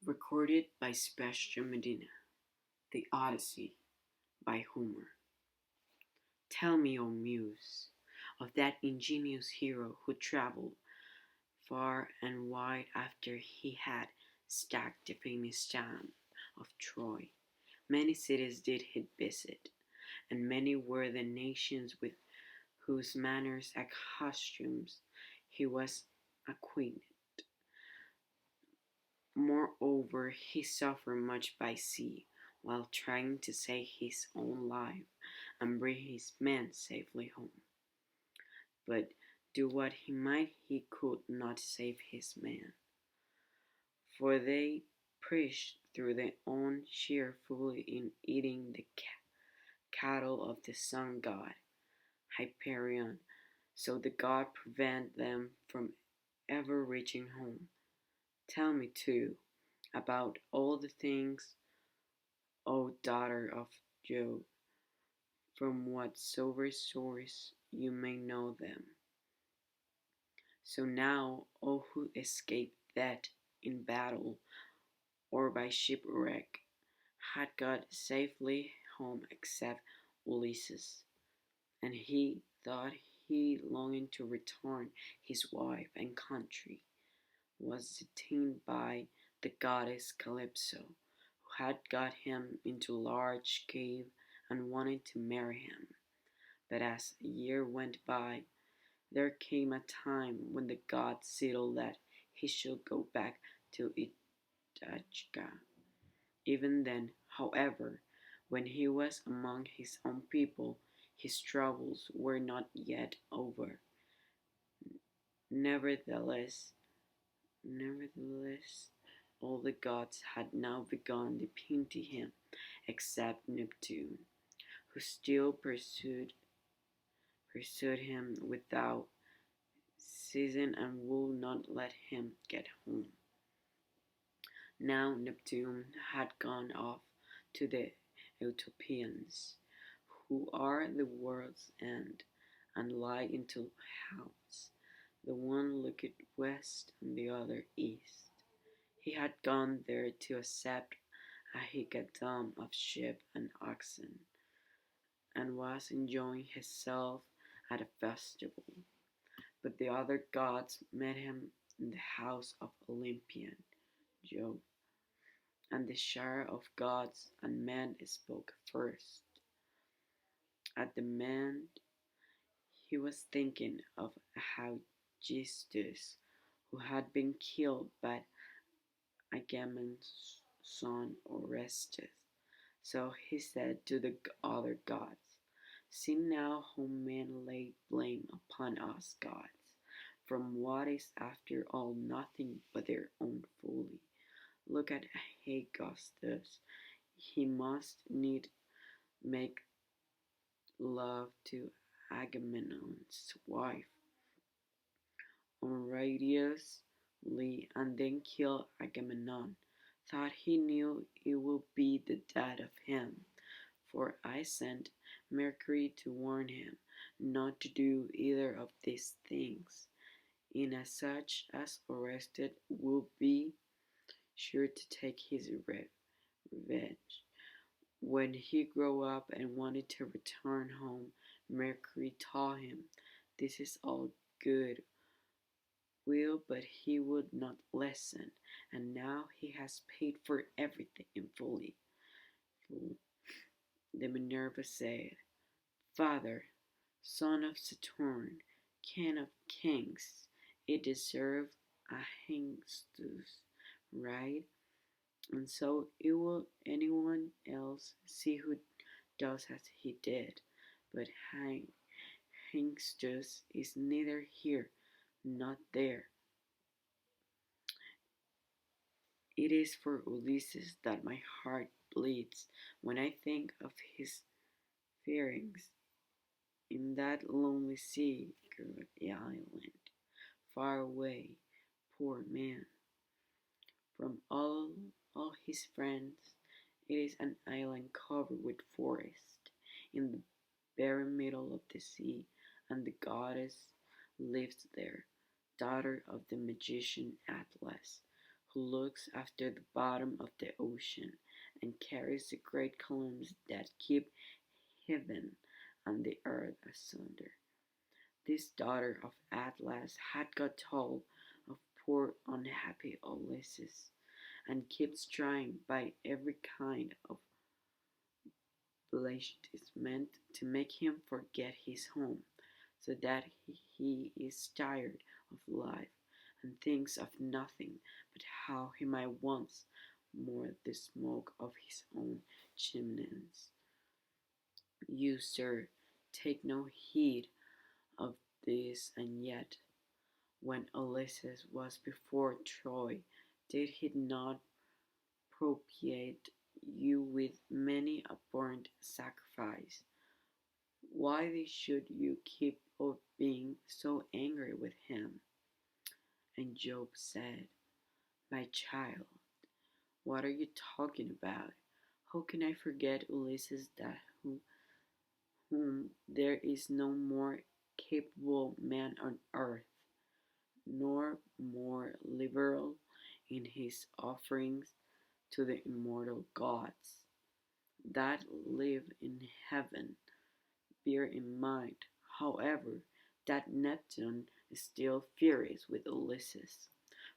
Recorded by Sebastian Medina. The Odyssey by Homer. Tell me, O Muse, of that ingenious hero who travelled far and wide after he had stacked the famous town of Troy. Many cities did he visit, and many were the nations with whose manners and costumes he was acquainted. Moreover, he suffered much by sea, while trying to save his own life and bring his men safely home. But do what he might, he could not save his men, for they perished through their own sheer folly in eating the cattle of the sun god Hyperion. So the god prevented them from ever reaching home. Tell me, too, about all the things, O daughter of Jove, from whatsoever source you may know them. So now all who escaped death in battle or by shipwreck had got safely home except Ulysses, and he thought he longing to return his wife and country, was detained by the goddess Calypso, who had got him into a large cave and wanted to marry him. But as a year went by, there came a time when the gods settled that he should go back to Ithaca. Even then, however, when he was among his own people, his troubles were not yet over. Nevertheless, Nevertheless, all the gods had now begun to pity him, except Neptune, who still pursued him without ceasing and would not let him get home. Now Neptune had gone off to the Utopians, who are the world's end, and lie in two houses. The one looked west and the other east. He had gone there to accept a hecatomb of sheep and oxen, and was enjoying himself at a festival. But the other gods met him in the house of Olympian Jove, and the shire of gods and men spoke first. At the moment he was thinking of Alcestis, who had been killed by Agamemnon's son Orestes. So he said to the other gods, see now how men lay blame upon us gods, from what is after all nothing but their own folly. Look at Augustus, he must need make love to Agamemnon's wife, unrighteously, and then kill Agamemnon. Thought he knew it would be the death of him, for I sent Mercury to warn him not to do either of these things, inasmuch such as Orestes would be sure to take his revenge. When he grew up and wanted to return home, Mercury told him, this is all good will, but he would not listen, and now he has paid for everything in fully. The Minerva said, Father, son of Saturn, king of kings, it deserved a hengst, right? And so it will anyone else see who does as he did. But Hengstus is neither here nor there. It is for Ulysses that my heart bleeds when I think of his fairings in that lonely sea girt island, far away, poor man, from all his friends. It is an island covered with forest, in the very middle of the sea, and the goddess lives there, daughter of the magician Atlas, who looks after the bottom of the ocean and carries the great columns that keep heaven and the earth asunder. This daughter of Atlas had got hold of poor unhappy Ulysses, and keeps trying by every kind of blandishment to make him forget his home, so that he is tired of life and thinks of nothing but how he might once more the smoke of his own chimneys. You, sir, take no heed of this, and yet, when Ulysses was before Troy, did he not propitiate you with many a burnt sacrifice? Why should you keep on being so angry with him? And Job said, my child, what are you talking about? How can I forget Ulysses, that whom there is no more capable man on earth, nor more liberal in his offerings to the immortal gods that live in heaven? Bear in mind, however, that Neptune is still furious with Ulysses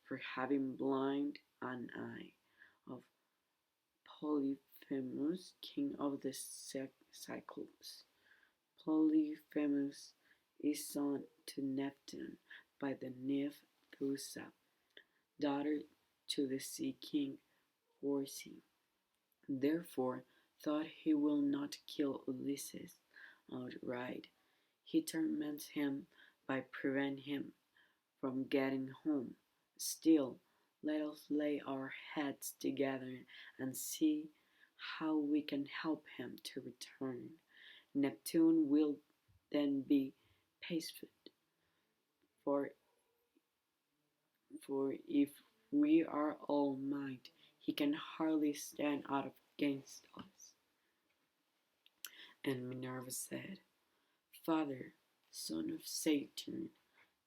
for having blinded an eye of Polyphemus, king of the Cyclops. Polyphemus is son to Neptune by the nymph Theusa, daughter to the sea king Phorcys. Therefore thought he will not kill Ulysses outright. He torments him by preventing him from getting home. Still, let us lay our heads together and see how we can help him to return. Neptune will then be pacified, for, for if we are all might, he can hardly stand out against us. And Minerva said, Father, son of Saturn,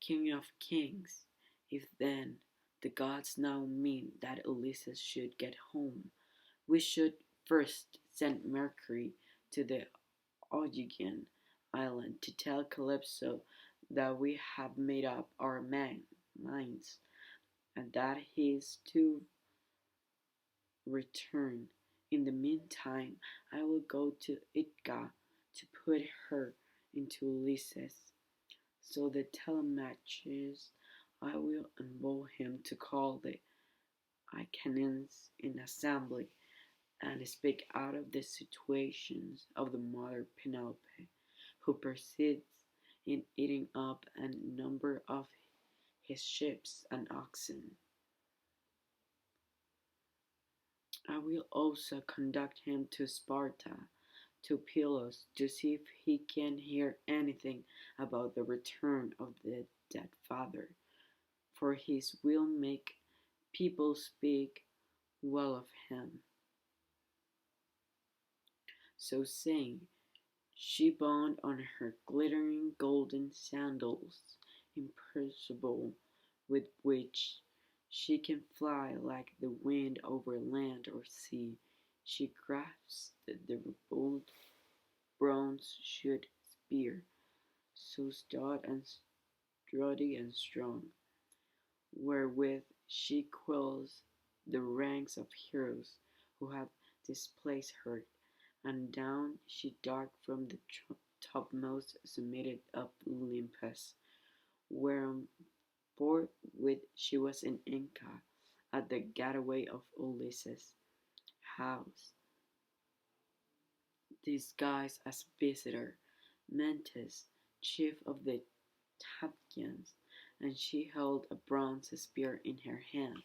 king of kings, if then the gods now mean that Ulysses should get home, we should first send Mercury to the Ogygian island to tell Calypso that we have made up our minds, and that he is to return. In the meantime, I will go to Ithaca to put her into Ulysses. So the Telemachus, I will enable him to call the Icenians in assembly and speak out of the situations of the mother Penelope, who persists in eating up a number of his sheep and oxen. I will also conduct him to Sparta, to Pylos, to see if he can hear anything about the return of the dead father, for his will make people speak well of him. So saying, she bound on her glittering golden sandals, imperishable, with which she can fly like the wind over land or sea. She grasped the bold bronze-shod spear, so stout and sturdy and strong, wherewith she quells the ranks of heroes who have displaced her, and down she darted from the topmost summit of Olympus, whereon forthwith she was in Inca, at the gateway of Ulysses' house, disguised as visitor, Mentes, chief of the Taphians, and she held a bronze spear in her hand.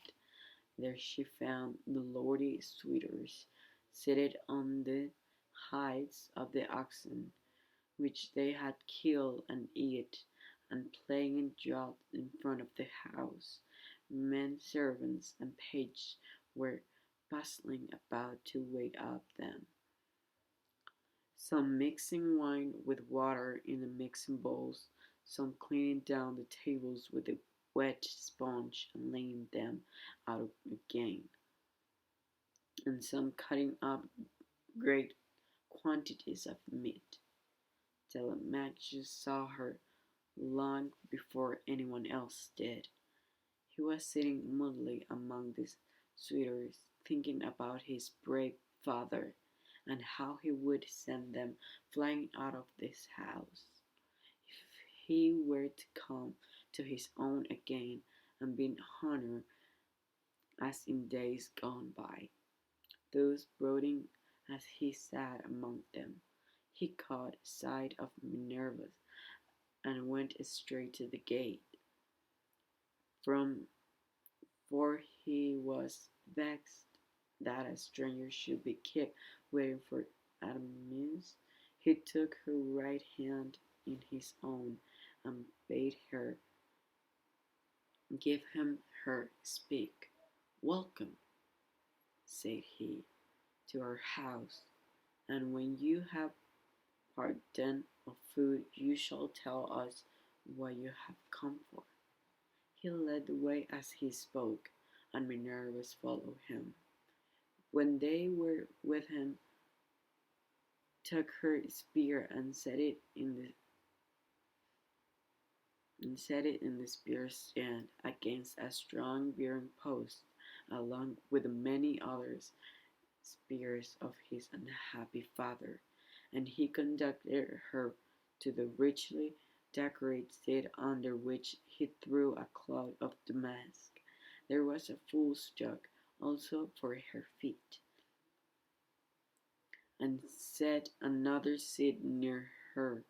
There she found the lordly suitors, seated on the hides of the oxen, which they had killed and eat, and playing draughts in front of the house. Men servants and pages were bustling about to wait up them, some mixing wine with water in the mixing bowls, some cleaning down the tables with the wet sponge and laying them out again, and some cutting up great quantities of meat. Telemachus saw her long before anyone else did. He was sitting moodily among the suitors, thinking about his brave father, and how he would send them flying out of this house if he were to come to his own again and be honored as in days gone by. Thus brooding as he sat among them, he caught sight of Minerva and went straight to the gate. From For he was vexed that a stranger should be kept waiting for Artemis. He took her right hand in his own and bade her give him her speak. "Welcome," said he, "to our house, and when you have partaken of food you shall tell us what you have come for." He led the way as he spoke, and Minerva followed him. When they were with him, took her spear and set it in the spear stand against a strong iron post, along with many others spears of his unhappy father, and he conducted her to the richly decorated seat under which he threw a cloth of damask. There was a full stock also for her feet, and set another seat near her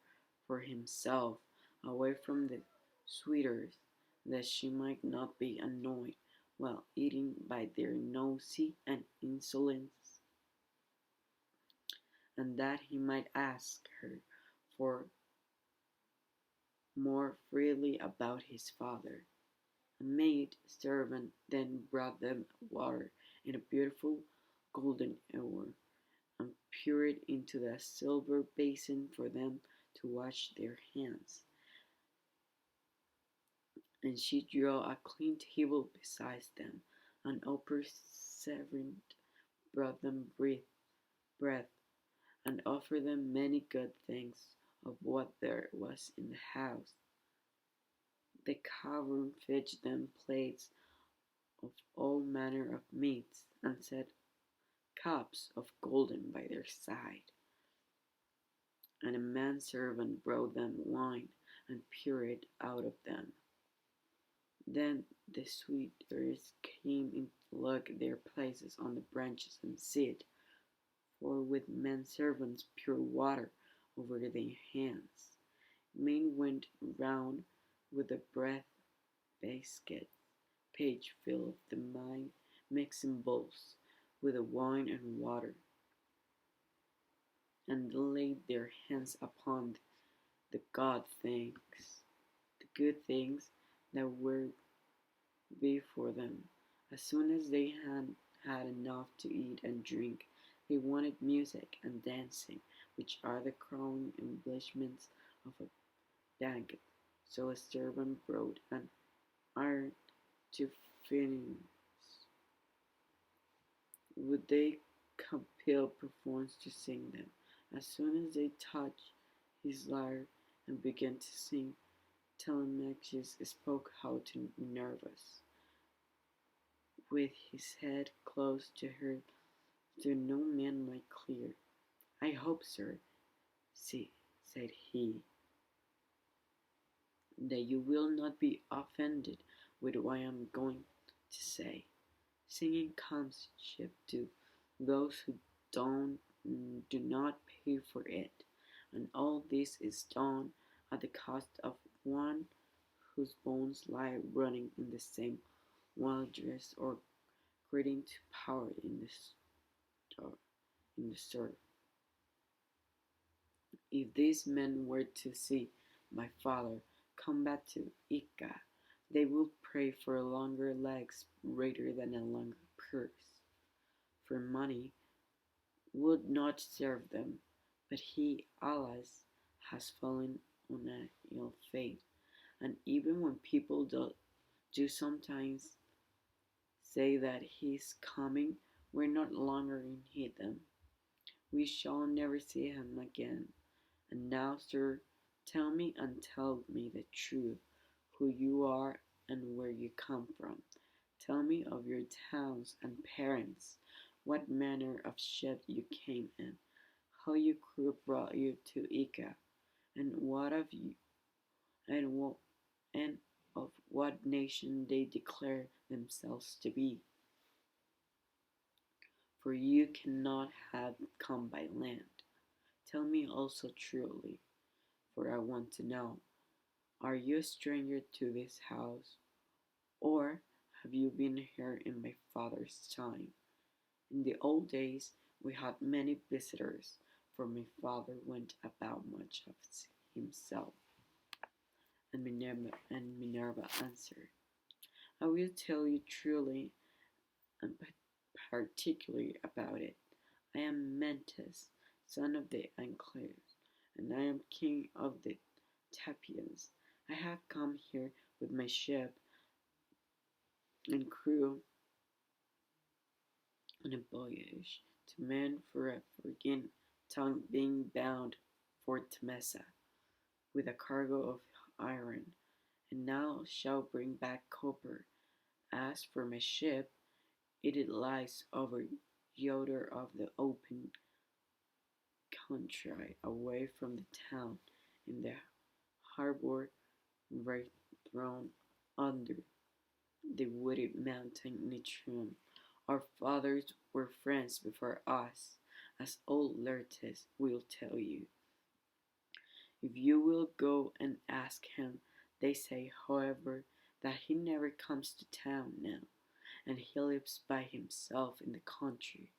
for himself, away from the suitors, that she might not be annoyed while eating by their nosy and insolence, and that he might ask her for more freely about his father. A maid servant then brought them water in a beautiful golden ewer, and poured it into a silver basin for them to wash their hands. And she drew a clean table beside them, and upper servant brought them bread, and offered them many good things of what there was in the house. The cavern fetched them plates of all manner of meats, and set cups of golden by their side. And a manservant brought them wine, and poured it out of them. Then the suitors came in to look their places on the branches and sit, for with menservants pour water over their hands. Men went round with a bread basket, page filled of the wine, mixing bowls with the wine and water, and laid their hands upon the good things that were before them. As soon as they had enough to eat and drink, they wanted music and dancing, which are the crowning embellishments of a banquet. So a servant brought an iron to Phineas. Would they compel performance to sing them? As soon as they touched his lyre and began to sing, Telemachus spoke out to Minerva, with his head close to her, so no man might clear. "I hope, sir," said he, "that you will not be offended with what I am going to say. Singing comes cheap to those who do not pay for it, and all this is done at the cost of one whose bones lie running in the same wilderness or credit to power in the surf. If these men were to see my father come back to Ithaca, they would pray for longer legs rather than a longer purse, for money would not serve them. But he, alas, has fallen on a ill fate, and even when people do sometimes say that he is coming, we're not longer in Hedon. We shall never see him again. And now, sir, tell me and tell me the truth, who you are and where you come from. Tell me of your towns and parents, what manner of ship you came in, how your crew brought you to Ica, and what of you and what and of what nation they declare themselves to be. For you cannot have come by land. Tell me also truly, for I want to know. Are you a stranger to this house, or have you been here in my father's time? In the old days we had many visitors, for my father went about much of himself. And Minerva answered, I will tell you truly and particularly about it. I am Mentas, son of the Anclares, and I am king of the Tapians. I have come here with my ship and crew on a voyage to man for a forging tongue being bound for Temesa with a cargo of iron, and now shall bring back copper. As for my ship, it lies over yonder of the open country, away from the town, in the harbor, right thrown under the wooded mountain Nitrium. Our fathers were friends before us, as old Laertes will tell you. If you will go and ask him, they say, however, that he never comes to town now, and he lives by himself in the country,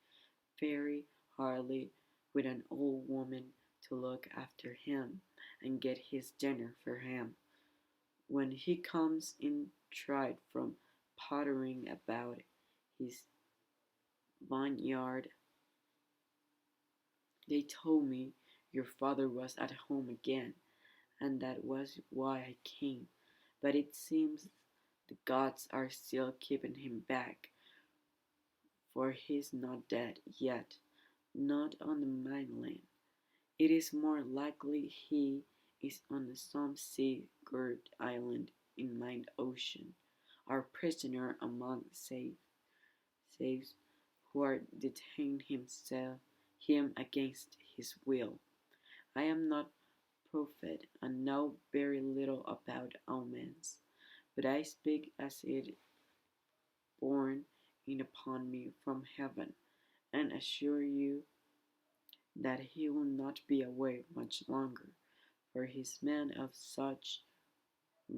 very hardly, with an old woman to look after him and get his dinner for him. When he comes in tried from pottering about his vineyard, they told me your father was at home again, and that was why I came. But it seems the gods are still keeping him back, for he's not dead yet, not on the mainland. It is more likely he is on some sea-girt island in mid-ocean, our prisoner among saves who are detained him against his will. I am not prophet and know very little about omens, but I speak as it borne in upon me from heaven, and assure you that he will not be away much longer, for he is man of such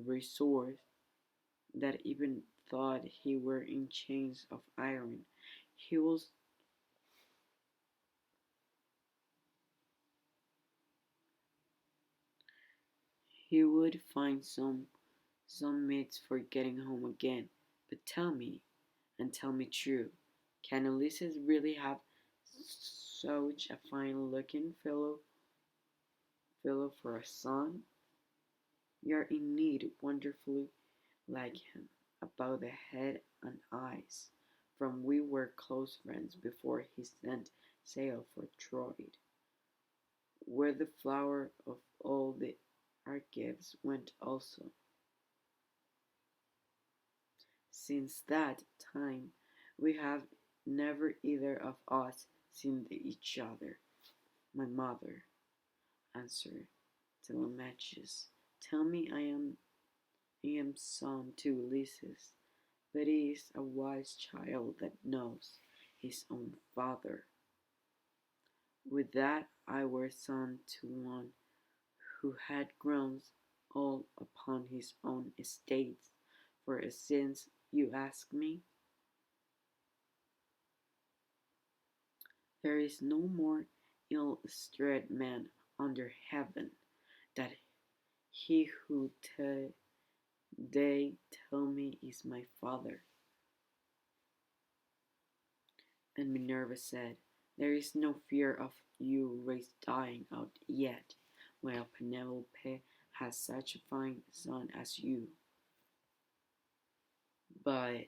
resource that even thought he were in chains of iron, he will he would find some means for getting home again. But tell me, and tell me true, can Ulysses really have such a fine looking fellow for a son? You're indeed wonderfully like him, about the head and eyes, from we were close friends before he set sail for Troy, where the flower of all the Argives went also. Since that time we have never either of us seen each other. My mother answered Telemachus, tell me I am son to Ulysses, but he is a wise child that knows his own father. Would that I were son to one who had grown old upon his own estates, for since you ask me, there is no more illustrated man under heaven than he who they tell me is my father. And Minerva said, there is no fear of you race dying out yet, while Penelope has such a fine son as you. but